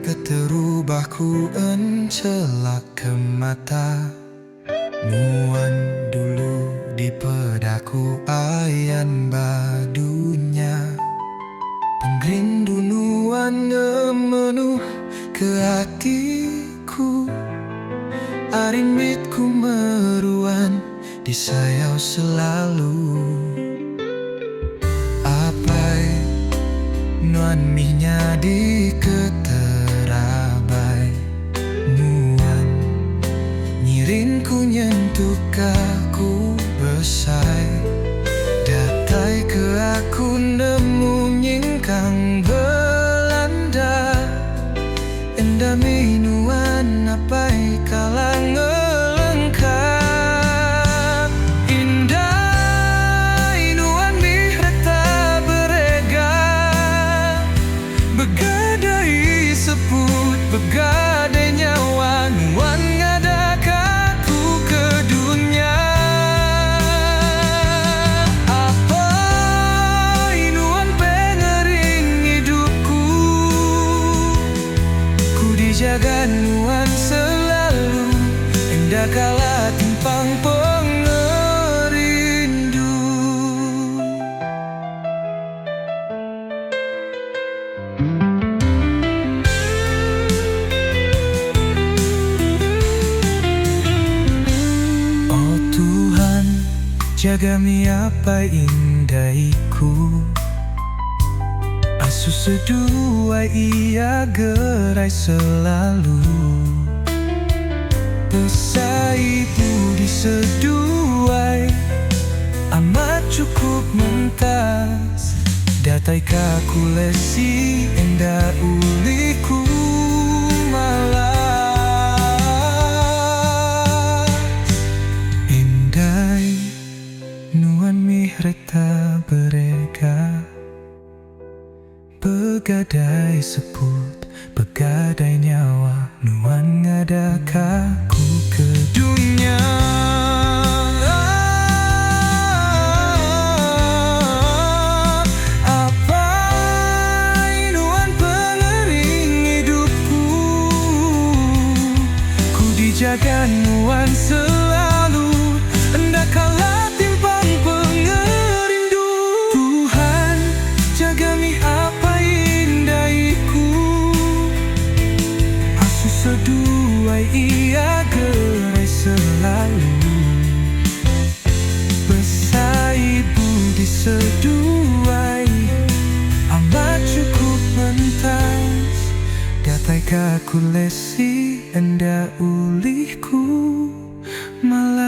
keterubahku encelak ke mata. Nuan dulu di pedaku ayan badunya. Pengrindu nuan ngemenuh ke hatiku. Arimitku meruan disayau selalu. Apai nuan mihnya di keterabai. Nuan nyirinku nyentuh kaku besai. Datai ke aku nemu nyingkang Belanda. Endami nuan apai kalang ngelengkap. Indah nuan mihreta berega. Begadai seput, begadai nyawa. Nuan ngadak aku ke dunia. Apa nuan pengering hidupku. Ku dijaga nuan selalu. Indah kala timpang pengerindu. Oh Tuhan, jaga mi apa indaiku. Asu seduai ia gerai selalu. Pesai budi seduai amat cukup mentas. Datai kaku lesi endah uliku malas. Indai nuan mihreta berega. Begadai seput, begadai nyawa. Nuan ngadak aku ke dunia. Apa nuan pengering hidupku. Ku dijaga nuan selalu. Hendak kala timpang pengerindu. Tuhan, jaga mi apa indaiku. Asu seduai ia gerai selalu. Besai budi seduai amat cukup mentas. Datai kaku lesi endah ulihku malas.